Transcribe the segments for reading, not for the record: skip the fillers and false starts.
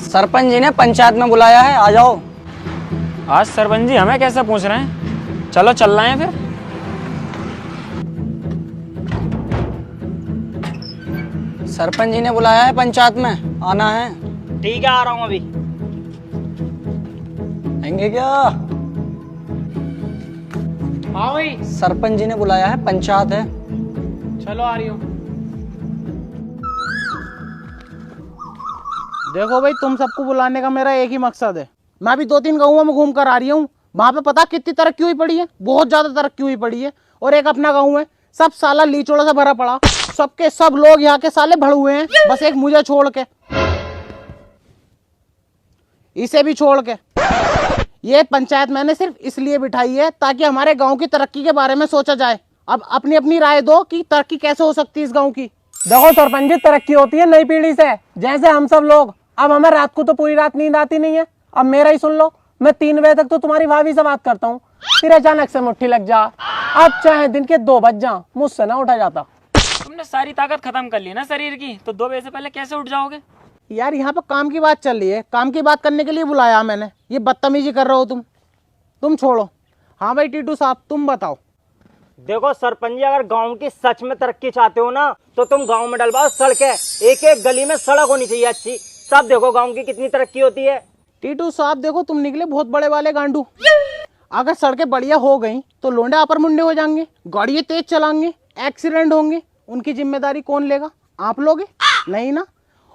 सरपंच जी ने पंचायत में बुलाया है, आ जाओ। आज सरपंच जी हमें कैसे पूछ रहे हैं? चलो चल रहे हैं फिर। सरपंच जी ने बुलाया है पंचायत में, आना है। ठीक है, आ रहा हूँ अभी। आएंगे क्या? हाँ भाई, सरपंच जी ने बुलाया है, पंचायत है। चलो आ रही हूँ। देखो भाई, तुम सबको बुलाने का मेरा एक ही मकसद है। मैं भी 2-3 गाँवों में घूम कर आ रही हूँ। वहां पे पता कितनी तरक्की हुई पड़ी है, बहुत ज्यादा तरक्की हुई पड़ी है। और एक अपना गाँव है, सब साला लीचोड़ा से भरा पड़ा, सबके सब लोग यहाँ के साले भड़ हुए हैं, बस एक मुझे छोड़ के, इसे भी छोड़ के। ये पंचायत मैंने सिर्फ इसलिए बिठाई है ताकि हमारे गांव की तरक्की के बारे में सोचा जाए। अब अपनी अपनी राय दो कि तरक्की कैसे हो सकती है इस गांव की। देखो सरपंच जी, तरक्की होती है नई पीढ़ी से, जैसे हम सब लोग। अब हमें रात को तो पूरी रात नींद आती नहीं है। अब मेरा ही सुन लो, मैं 3 बजे तक तो तुम्हारी भाभी से बात करता हूँ, फिर अचानक से मुट्ठी लग जा। अब चाहे दिन के 2 बज जा, मुझसे ना उठा जाता। तुमने सारी ताकत खत्म कर ली ना शरीर की, तो 2 बजे से पहले कैसे उठ जाओगे? यार यहाँ पे काम की बात चल रही है, काम की बात करने के लिए बुलाया मैंने। ये बदतमीजी कर रहे हो तुम छोड़ो। हाँ भाई टीटू साहब, तुम बताओ। देखो सरपंच जी, अगर गांव की सच में तरक्की चाहते हो ना, तो तुम गांव में डलवाओ सड़कें। एक एक गली में सड़क होनी चाहिए अच्छी, सब देखो गांव की कितनी तरक्की होती है। टीटू साहब देखो, तुम निकले बहुत बड़े वाले गांडू। अगर सड़कें बढ़िया हो गई तो लोंडे अपर मुंडे हो जाएंगे, गाड़ियाँ तेज चलाएंगे, एक्सीडेंट होंगे, उनकी जिम्मेदारी कौन लेगा? आप लोगे? नहीं ना।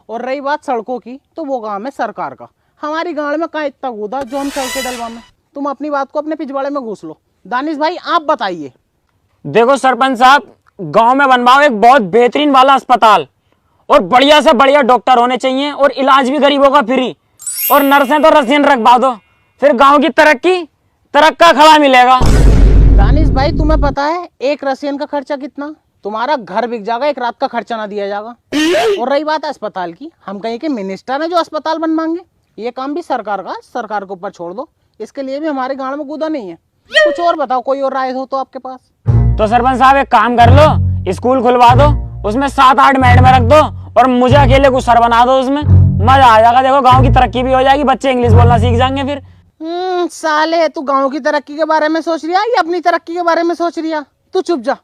और रही बात सड़कों की, तो वो गांव में सरकार का। हमारी गांव में कहाँ इतना कूदा जो हम सड़कें डलवा में। तुम अपनी बात को अपने पिछवाड़े में घुस लो। दानिश भाई आप बताइए। देखो सरपंच साहब, गांव में बनवाओ एक बहुत बेहतरीन वाला अस्पताल, और बढ़िया से बढ़िया डॉक्टर होने चाहिए, और इलाज भी गरीबों का फ्री, और नर्सें तो रसियन रखवा दो, फिर गांव की तरक्का खड़ा मिलेगा। दानिश भाई तुम्हें पता है एक रसियन का खर्चा कितना? तुम्हारा घर बिक जाएगा, एक रात का खर्चा ना दिया जाएगा। और रही बात अस्पताल की, हम कहीं के मिनिस्टर है जो अस्पताल बनवाएंगे? ये काम भी सरकार का, सरकार के ऊपर छोड़ दो। इसके लिए भी हमारे गांव में कूदा नहीं है। कुछ और बताओ, कोई और राय हो तो आपके पास। तो सरपंच साहब एक काम कर लो, स्कूल खुलवा दो, उसमें 7-8 मैडम रख दो, और मुझे अकेले को सर बना दो, उसमें मजा आ जाएगा। देखो गांव की तरक्की भी हो जाएगी, बच्चे इंग्लिश बोलना सीख जाएंगे फिर। साले तू गांव की तरक्की के बारे में सोच रिया या अपनी तरक्की के बारे में सोच रिया? तू चुप जा।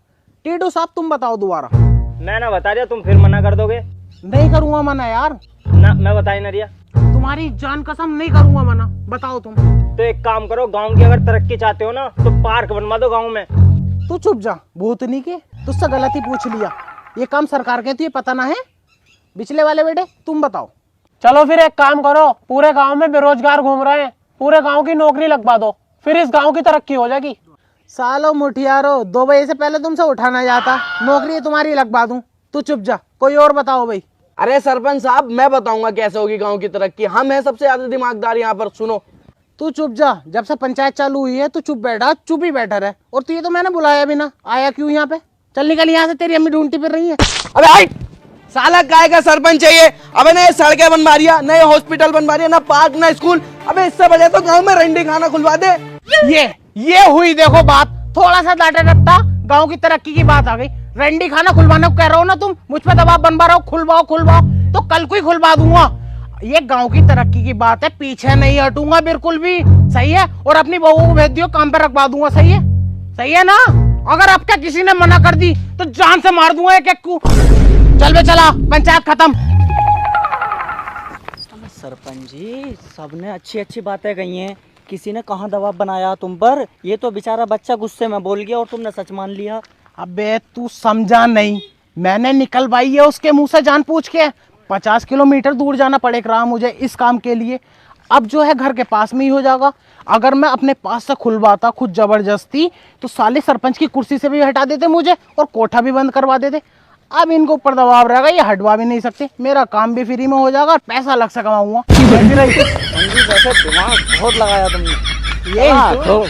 टीटू साहब तुम बताओ दोबारा। मैं ना बता दिया, तुम फिर मना कर दोगे? नहीं करूंगा मना यार। ना मैं बता ही ना रिया। तुम्हारी जान कसम नहीं करूंगा मना। बताओ तुम। तो एक काम करो, गांव की अगर तरक्की चाहते हो ना, तो पार्क बनवा दो गांव में। तू चुप जा, भूतनी के तुझसे गलती पूछ लिया। ये काम सरकार के, तुझे पता ना है? बिचले वाले बेटे तुम बताओ। चलो फिर एक काम करो, पूरे गांव में बेरोजगार घूम रहे हैं, पूरे गांव की नौकरी लगवा दो, फिर इस गांव की तरक्की हो जाएगी। सालो मुठियारो, 2 बजे से पहले तुमसे उठाना जाता, नौकरी तुम्हारी लगवा दूं। तू चुप जा, कोई और बताओ भाई। अरे सरपंच साहब, मैं बताऊंगा कैसे होगी गांव की तरक्की। हम हैं सबसे ज्यादा दिमागदार यहाँ पर, सुनो। तू चुप जा, जब से पंचायत चालू हुई है तू चुप ही बैठा रहे। और तुझे तो मैंने बुलाया भी ना, आया क्यों यहाँ पे? चल निकल यहाँ से, तेरी अम्मी ढूंढती फिर रही है। अबे हाय, साला काय का सरपंच चाहिए? अबे ना ये सड़कें बनवा रिया, ना ये हॉस्पिटल बनवा रिया, ना पार्क, ना स्कूल। अबे इससे बढ़िया तो गांव में रंडी खाना खुलवा दे। ये हुई देखो बात। थोड़ा सा डाटा डपटा, गांव की तरक्की की बात आ गई। रंडी खाना खुलवाना कह रहे हो ना तुम, मुझ पे दबाव बनवा रहे हो। खुलवाओ तो कल को ही खुलवा दूंगा। ये गांव की तरक्की की बात है, पीछे नहीं हटूंगा बिल्कुल भी। सही है? और अपनी बहू को भेज दियो, काम पे रखवा दूंगा। सही है ना? अगर आपका किसी ने मना कर दी तो जान से मार दूंगा एक को। चल बे चला, पंचायत खत्म। सरपंच जी, सबने अच्छी अच्छी बातें कही हैं, किसी ने कहाँ दबाव बनाया तुम पर? ये तो बेचारा बच्चा गुस्से में बोल गया और तुमने सच मान लिया। अबे तू समझा नहीं, मैंने निकलवाई है उसके मुंह से जान पूछ के। 50 किलोमीटर दूर जाना पड़ेगा मुझे इस काम के लिए। अब जो है घर के पास में ही हो जाएगा। अगर मैं अपने पास से खुलवाता खुद जबरदस्ती, तो साले सरपंच की कुर्सी से भी हटा देते मुझे, और कोठा भी बंद करवा देते। अब इनको ऊपर दबाव रहेगा, ये हटवा भी नहीं सकते। मेरा काम भी फ्री में हो जाएगा और पैसा अलग से कमाऊंगा। दिमाग बहुत लगाया तुमने। ये तो